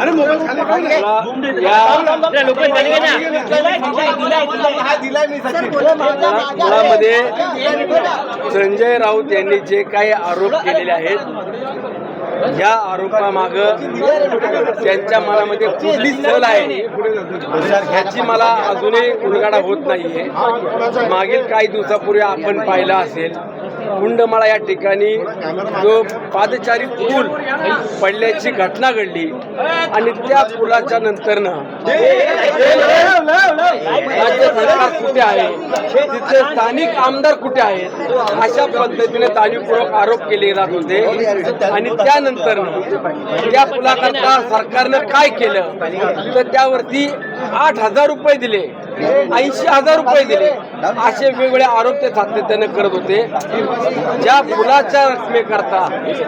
अरे मुळामध्ये संजय राऊत यांनी जे काही आरोप केलेले आहेत या आरोपामागं त्यांच्या मनामध्ये कुठली सल आहे ह्याची मला अजूनही उलगडा होत नाहीये. मागील काही दिवसापूर्वी आपण पाहिला असेल कुंडमाळा या ठिकाणी जो पादचारी पूल पडल्याची घटना घडली आणि त्या पुलाच्या नंतरनं राज्य सरकार कुठे आहे, तिथले स्थानिक आमदार कुठे आहेत, अशा पद्धतीने जाणीवपूर्वक आरोप केले जात होते. आणि त्यानंतर त्या पुलाकरता सरकारनं काय केलं तर त्यावरती 8,000 रुपये दिले, 80,000 रुपये दिले, असे वेगवेगळे आरोप ते सातत्याने करत होते. ज्या पुलाच्या रकमेकरता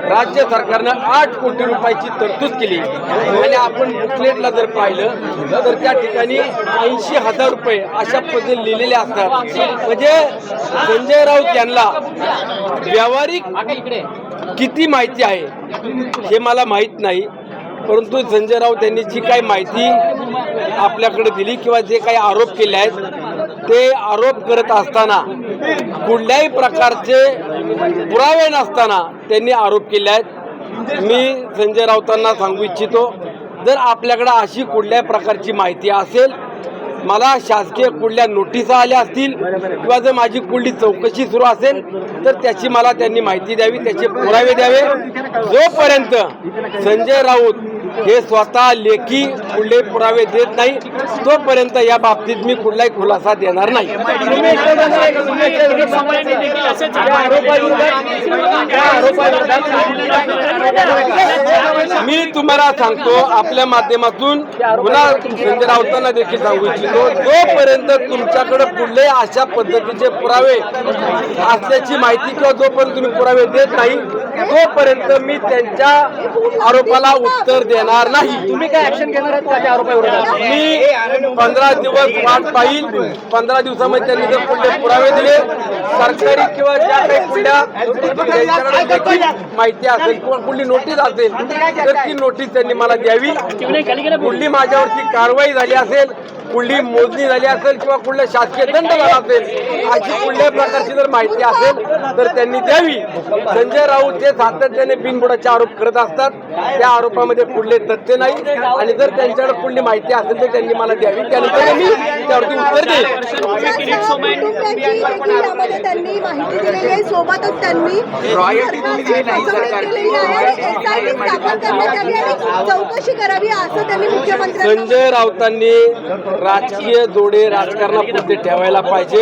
राज्य सरकारनं 8 कोटी रुपयाची तरतूद केली आणि आपण बुकलेटला जर पाहिलं तर त्या ठिकाणी 80,000 रुपये अशा पद्धतीने लिहिलेले असतात. म्हणजे संजय राऊत यांना व्यावहारिक किती माहिती आहे हे मला माहीत नाही, परंतु संजय राऊत यांनी जी काही माहिती आपल्याकडे दिली किंवा जे काही आरोप केले आहेत ते आरोप करत असताना कुठल्याही प्रकारचे पुरावे नसताना त्यांनी आरोप केले आहेत. मी संजय राऊतांना सांगू इच्छितो, जर आपल्याकडे अशी कुठल्याही प्रकारची माहिती असेल, मला शासकीय कुठल्या नोटिसा आल्या असतील किंवा जर माझी कुठली चौकशी सुरू असेल तर त्याची मला त्यांनी माहिती द्यावी, त्याचे पुरावे द्यावे. जोपर्यंत संजय राऊत हे स्वतः लेखी कुठले पुरावे देत नाही तोपर्यंत या बाबतीत मी कुठलाही खुलासा देणार नाही. मी तुम्हाला सांगतो आपल्या माध्यमातून पुन्हा संजय राऊतांना देखील सांगू इच्छितो, जोपर्यंत तुमच्याकडे कुठले अशा पद्धतीचे पुरावे असल्याची माहिती किंवा जोपर्यंत तुम्ही पुरावे देत नाही तोपर्यंत मी त्यांच्या आरोपाला उत्तर देणार नाही. तुम्ही काय ऍक्शन घेणार आहात का त्या आरोपाविरोधात? मी 15 दिवस वाट पाहिल. 15 दिवसामध्ये त्यांनी जर कुठले पुरावे दिले सरकारी किंवा ज्या काही कुठल्या माहिती असेल किंवा कुठली नोटीस असेल तर ती नोटीस त्यांनी मला द्यावी. कुठली माझ्यावरती कारवाई झाली असेल, कुठली मोजणी झाली असेल किंवा कुठला शासकीय दंड झाला असेल अशी कुठल्याही प्रकारची जर माहिती असेल तर त्यांनी द्यावी. संजय राऊत हे सातत्याने बिनबुडाचे आरोप करत असतात, त्या आरोपामध्ये कुठले तथ्य नाही आणि जर त्यांच्याकडे कुठली माहिती असेल तर त्यांनी मला द्यावी, त्यानंतर मी त्यावरती उत्तर देईन. त्यांनी माहिती दिलेली आहे, सोबतच त्यांनी चौकशी करावी असं त्यांनी मुख्यमंत्री संजय राऊतांनी राजकीय जोडे राजकारणापुरते ठेवायला पाहिजे.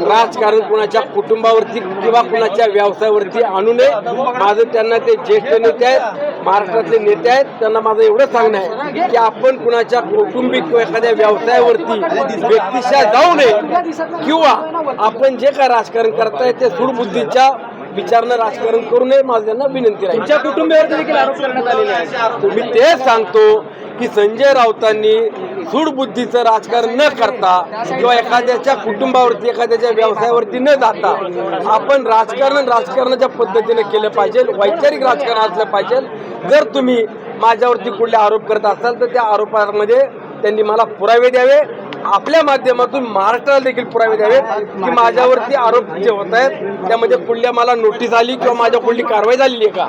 राजकारण कुणाच्या कुटुंबावरती किंवा कुणाच्या व्यवसायावरती आणू नये. माझं त्यांना, ते ज्येष्ठ नेते आहेत, महाराष्ट्रातले नेते आहेत, त्यांना माझं एवढं सांगणं आहे की आपण कुणाच्या कौटुंबिक किंवा एखाद्या व्यवसायावरती व्यक्तिशः जाऊ नये किंवा आपण जे काय राजकारण करताय ते सूडबुद्धीच्या विचारनं राजकारण करू नये. माझं त्यांना विनंती आहे. तुमच्या कुटुंबियावरती देखील आरोप करण्यात आलेले आहे. मी तेच सांगतो की संजय राऊतांनी सूडबुद्धीचं राजकारण न करता किंवा एखाद्याच्या कुटुंबावरती एखाद्याच्या व्यवसायावरती न जाता आपण राजकारणाच्या पद्धतीने केलं पाहिजे, वैचारिक राजकारण असलं पाहिजे. जर तुम्ही माझ्यावरती कुठले आरोप करत असाल तर त्या आरोपामध्ये त्यांनी मला पुरावे द्यावे, आपल्या माध्यमातून महाराष्ट्राला देखील पुरावे द्यावे की माझ्यावरती आरोप जे होत आहेत त्यामध्ये कुठल्या मला नोटीस आली किंवा माझ्या कुठली कारवाई झालेली आहे का.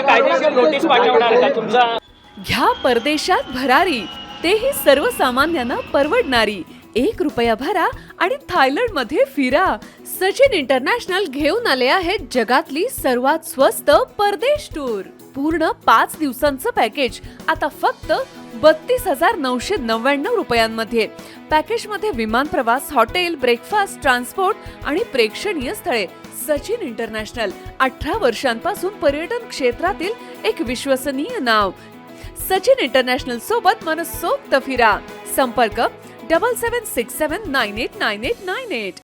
कायदेशीर नोटीस पाठवणार का तुमचा? घ्या परदेशात भरारी, तेही सर्वसामान्यांना परवडणारी. 1 रुपया भरा आणि थायलंडमध्ये फिरा. सचिन इंटरनॅशनल घेऊन आले आहेत जगातली सर्वात स्वस्त परदेश टूर. पूर्ण 5 दिवसांचं पॅकेज आता फक्त 32,999 रुपयांमध्ये. पॅकेजमध्ये विमान प्रवास, हॉटेल, ब्रेकफास्ट, ट्रान्सपोर्ट आणि प्रेक्षणीय स्थळे. सचिन इंटरनॅशनल 18 वर्षांपासून पर्यटन क्षेत्रातील एक विश्वसनीय नाव. सचिन इंटरनॅशनल सोबत मनसोक्त फिरा. संपर्क 7767989898.